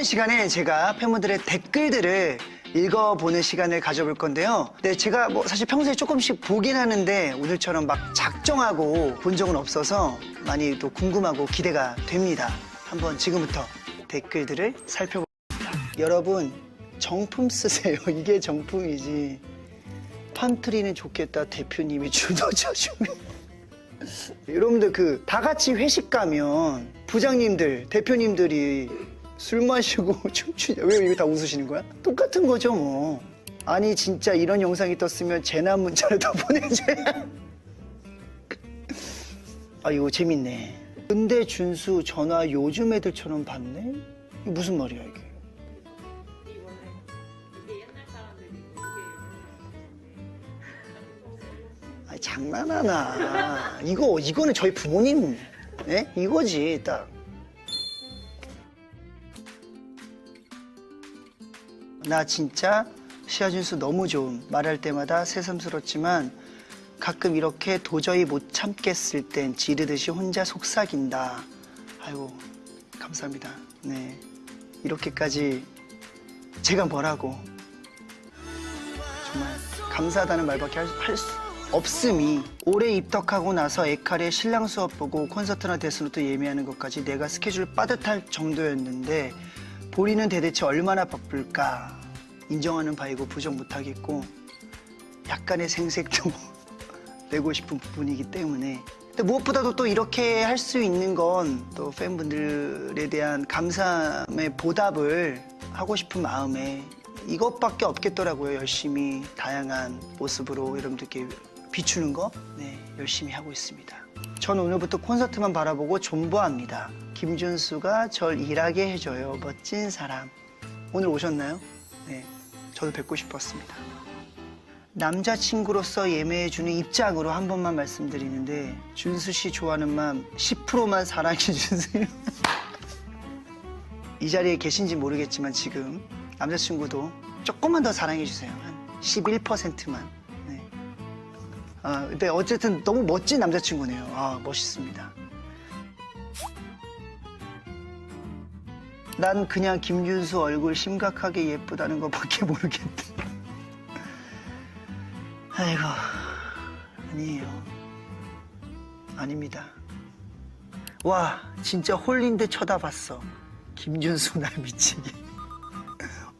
이번 시간에 제가 팬분들의 댓글들을 읽어보는 시간을 가져볼 건데요. 네, 제가 뭐 사실 평소에 조금씩 보긴 하는데 오늘처럼 막 작정하고 본 적은 없어서 많이 또 궁금하고 기대가 됩니다. 한번 지금부터 댓글들을 살펴보겠습니다. 여러분, 정품 쓰세요. 이게 정품이지. 팜트리는 좋겠다. 대표님이 주도 쳐주면. 여러분들 다 같이 회식 가면 부장님들, 대표님들이 술 마시고 춤추냐. 왜 이거 다 웃으시는 거야? 똑같은 거죠 뭐. 아니 진짜 이런 영상이 떴으면 재난 문자라도 보내줘야. 아 이거 재밌네. 근데 준수 전화 요즘 애들처럼 받네? 이게 무슨 말이야 이게? 아니 장난하나. 이거는 저희 부모님 이거지 딱. 나 진짜 시아준수 너무 좋음. 말할 때마다 새삼스럽지만 가끔 이렇게 도저히 못 참겠을 땐 지르듯이 혼자 속삭인다. 아이고 감사합니다. 네, 이렇게까지 제가 뭐라고 정말 감사하다는 말밖에 할 수 없음이. 올해 입덕하고 나서 에카리의 신랑 수업 보고 콘서트나 데스노트 예매하는 것까지 내가 스케줄 빠듯할 정도였는데 보리는 대체 얼마나 바쁠까. 인정하는 바이고 부정 못하겠고 약간의 생색도 내고 싶은 부분이기 때문에. 근데 무엇보다도 또 이렇게 할 수 있는 건 또 팬분들에 대한 감사의 보답을 하고 싶은 마음에 이것밖에 없겠더라고요. 열심히 다양한 모습으로 여러분들께 비추는 거 열심히 하고 있습니다. 전 오늘부터 콘서트만 바라보고 존버합니다. 김준수가 절 일하게 해줘요. 멋진 사람. 오늘 오셨나요? 네, 저도 뵙고 싶었습니다. 남자친구로서 예매해주는 입장으로 한 번만 말씀드리는데 준수 씨 좋아하는 마음 10%만 사랑해주세요. 이 자리에 계신지 모르겠지만 지금 남자친구도 조금만 더 사랑해주세요. 한 11%만. 네. 근데 어쨌든 너무 멋진 남자친구네요. 멋있습니다. 난 그냥 김준수 얼굴 심각하게 예쁘다는 것밖에 모르겠다. 아이고, 아니에요. 아닙니다. 와, 진짜 홀린 듯 쳐다봤어. 김준수 날 미치게.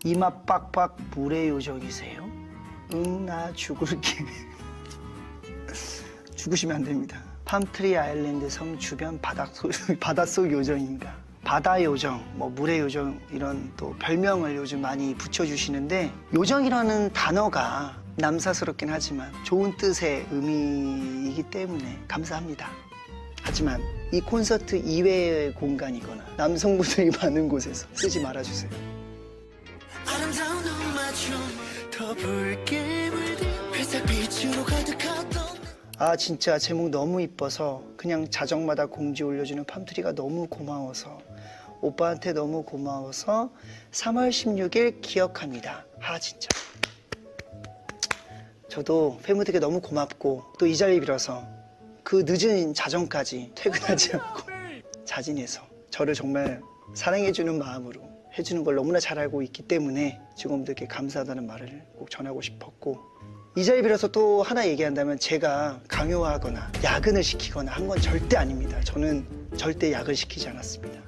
이마 빡빡 물의 요정이세요? 응, 나 죽을게. 죽으시면 안 됩니다. 팜트리 아일랜드 섬 주변 바닷속 요정인가. 바다 요정, 뭐 물의 요정 이런 또 별명을 요즘 많이 붙여주시는데 요정이라는 단어가 남사스럽긴 하지만 좋은 뜻의 의미이기 때문에 감사합니다. 하지만 이 콘서트 이외의 공간이거나 남성분들이 많은 곳에서 쓰지 말아주세요. 아름다운 눈 맞춤 더 붉게 물든 회색 빛으로 가득하던. 진짜 제목 너무 이뻐서 그냥 자정마다 공지 올려주는 팜트리가 너무 고마워서 오빠한테 너무 고마워서 3월 16일 기억합니다. 진짜 저도 팬분들께 너무 고맙고 또 이 자리 빌어서 그 늦은 자정까지 퇴근하지 않고 자진해서 저를 정말 사랑해주는 마음으로 해주는 걸 너무나 잘 알고 있기 때문에 직원분들께 감사하다는 말을 꼭 전하고 싶었고, 이 자리 빌어서 또 하나 얘기한다면 제가 강요하거나 야근을 시키거나 한 건 절대 아닙니다. 저는 절대 야근 시키지 않았습니다.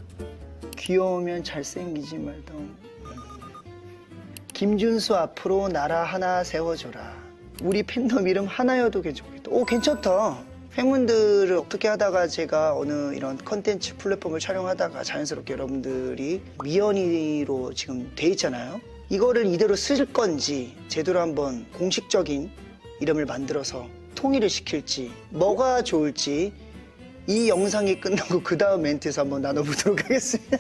귀여우면 잘생기지 말던. 김준수 앞으로 나라 하나 세워줘라. 우리 팬덤 이름 하나여도 괜찮겠다. 괜찮다. 팬분들을 어떻게 하다가 제가 어느 이런 컨텐츠 플랫폼을 촬영하다가 자연스럽게 여러분들이 미연이로 지금 돼 있잖아요. 이거를 이대로 쓸 건지 제대로 한번 공식적인 이름을 만들어서 통일을 시킬지 뭐가 좋을지 이 영상이 끝나고 그 다음 멘트에서 한번 나눠보도록 하겠습니다.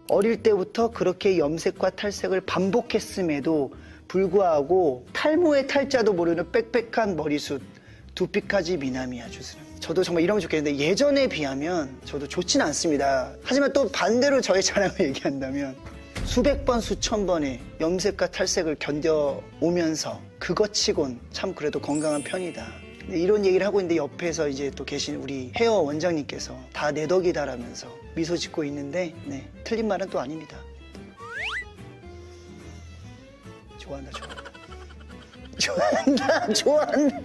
어릴 때부터 그렇게 염색과 탈색을 반복했음에도 불구하고 탈모의 탈자도 모르는 빽빽한 머리숱, 두피까지 미남이야 주스는. 저도 정말 이러면 좋겠는데 예전에 비하면 저도 좋진 않습니다. 하지만 또 반대로 저의 자랑을 얘기한다면 수백 번, 수천 번의 염색과 탈색을 견뎌오면서 그것 치곤 참 그래도 건강한 편이다. 네, 이런 얘기를 하고 있는데 옆에서 이제 또 계신 우리 헤어 원장님께서 다 내 덕이다라면서 미소 짓고 있는데 네, 틀린 말은 또 아닙니다. 좋아한다, 좋아한다. 좋아한다.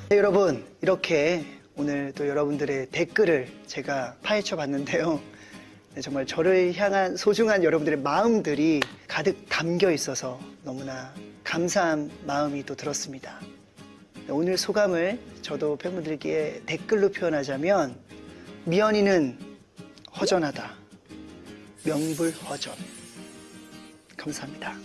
네, 여러분 이렇게 오늘 또 여러분들의 댓글을 제가 파헤쳐 봤는데요. 네, 정말 저를 향한 소중한 여러분들의 마음들이 가득 담겨 있어서 너무나 감사한 마음이 또 들었습니다. 네, 오늘 소감을 저도 팬분들께 댓글로 표현하자면 미연이는 허전하다. 명불허전. 감사합니다.